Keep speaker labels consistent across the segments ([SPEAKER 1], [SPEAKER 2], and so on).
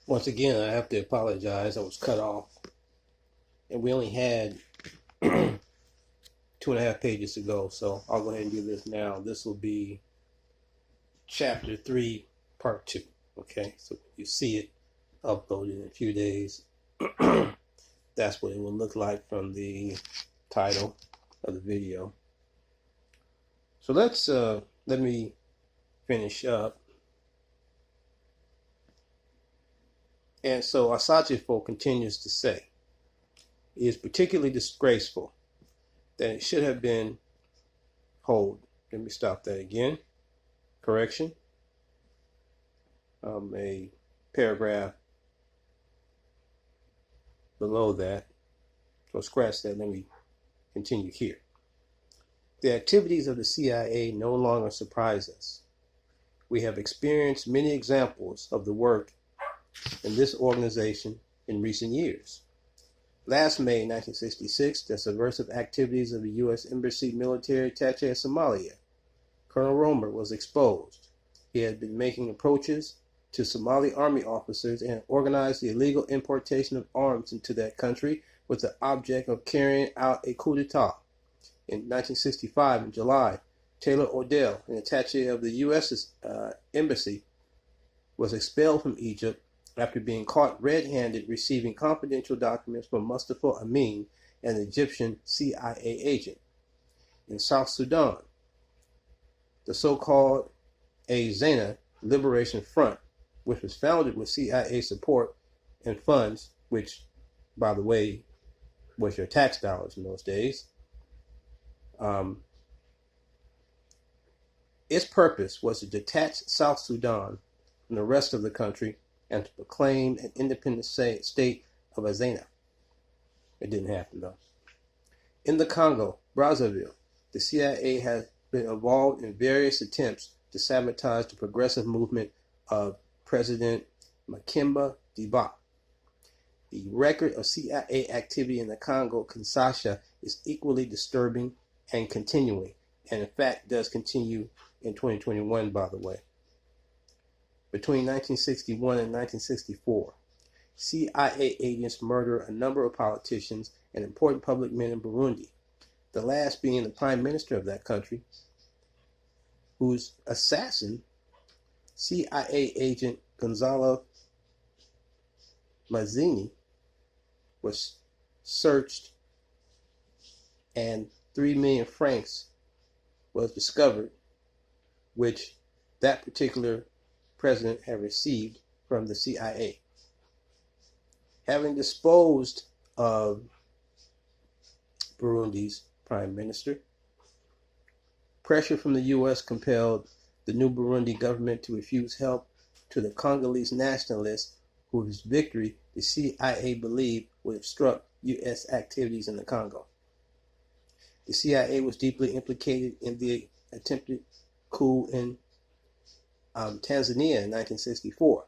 [SPEAKER 1] Once again, I have to apologize. I was cut off, and we only had 2.5 pages to go, so I'll go ahead and do this now. This will be chapter 3, part 2. Okay, so you see it uploaded in a few days. That's what it will look like from the title of the video. So let me finish up. And so Asachifo continues to say, it is particularly disgraceful that it should have been let me stop that again. Correction. A paragraph below that. So scratch that. Let me continue here. The activities of the CIA no longer surprise us. We have experienced many examples of the work in this organization in recent years. Last May 1966, the subversive activities of the U.S. Embassy military attaché in Somalia, Colonel Romer, was exposed. He had been making approaches to Somali army officers and organized the illegal importation of arms into that country with the object of carrying out a coup d'etat. In 1965, in July, Taylor Odell, an attaché of the U.S. Embassy, was expelled from Egypt after being caught red-handed receiving confidential documents from Mustafa Amin, an Egyptian CIA agent. In South Sudan, the so-called Azena Liberation Front, which was founded with CIA support and funds, which, by the way, was your tax dollars in those days. Its purpose was to detach South Sudan from the rest of the country and to proclaim an independent state of Azena. It didn't happen, though. In the Congo, Brazzaville, the CIA has been involved in various attempts to sabotage the progressive movement of President Makemba Deba. The record of CIA activity in the Congo Kinshasa is equally disturbing and continuing, and in fact does continue in 2021, by the way. Between 1961 and 1964, CIA agents murdered a number of politicians and important public men in Burundi, the last being the prime minister of that country, whose assassin, CIA agent Gonzalo Mazzini, was searched and 3 million francs was discovered, which that particular president had received from the CIA. Having disposed of Burundi's prime minister, pressure from the U.S. compelled the new Burundi government to refuse help to the Congolese nationalists whose victory the CIA believed would obstruct U.S. activities in the Congo. The CIA was deeply implicated in the attempted coup in Tanzania in 1964.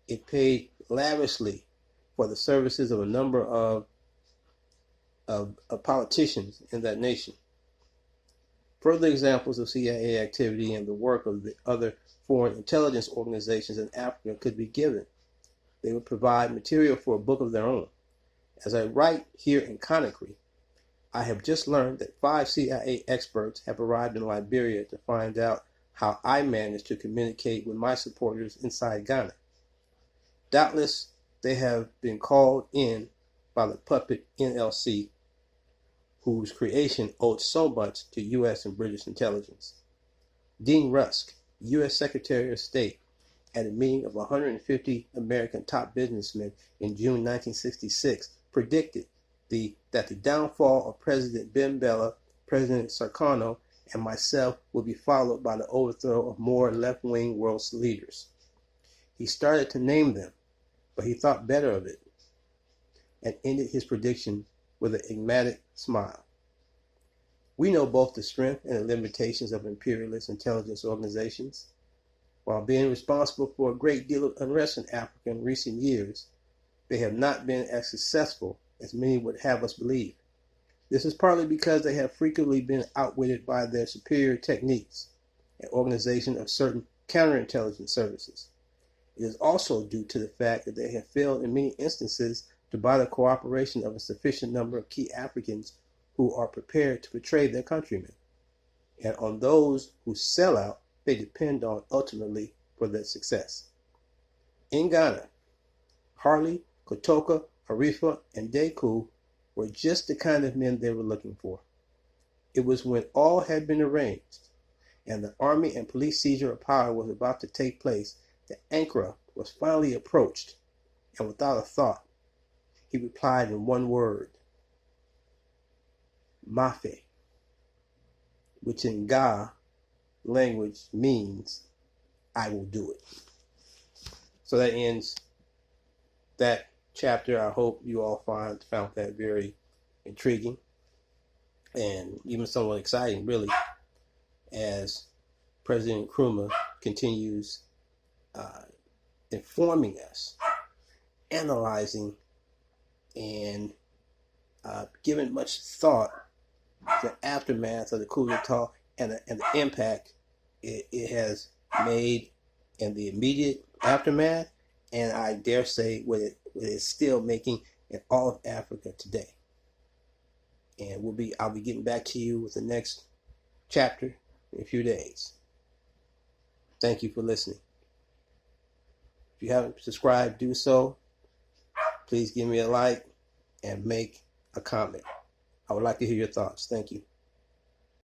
[SPEAKER 1] It paid lavishly for the services of a number of politicians in that nation. Further examples of CIA activity and the work of the other foreign intelligence organizations in Africa could be given. They would provide material for a book of their own. As I write here in Conakry, I have just learned that 5 CIA experts have arrived in Liberia to find out how I managed to communicate with my supporters inside Ghana. Doubtless, they have been called in by the puppet NLC, whose creation owed so much to U.S. and British intelligence. Dean Rusk, U.S. Secretary of State, at a meeting of 150 American top businessmen in June 1966, predicted that the downfall of President Ben Bella, President Sarkozy, and myself would be followed by the overthrow of more left-wing world leaders. He started to name them, but he thought better of it and ended his prediction with an enigmatic smile. We know both the strength and the limitations of imperialist intelligence organizations. While being responsible for a great deal of unrest in Africa in recent years, they have not been as successful as many would have us believe. This is partly because they have frequently been outwitted by their superior techniques and organization of certain counterintelligence services. It is also due to the fact that they have failed in many instances to buy the cooperation of a sufficient number of key Africans who are prepared to betray their countrymen. And on those who sell out, they depend on ultimately for their success. In Ghana, Harley, Kotoka, Arifa, and Deku were just the kind of men they were looking for. It was when all had been arranged and the army and police seizure of power was about to take place that Ankara was finally approached, and without a thought, he replied in one word, Mafe, which in Ga language means, I will do it. So that ends that chapter. I hope you all found that very intriguing and even somewhat exciting, really, as President Nkrumah continues informing us, analyzing, and giving much thought to the aftermath of the coup d'etat and the impact it has made in the immediate aftermath, and I dare say what it is still making in all of Africa today. And I'll be getting back to you with the next chapter in a few days. Thank you for listening. If you haven't subscribed, do so. Please give me a like and make a comment. I would like to hear your thoughts. Thank you.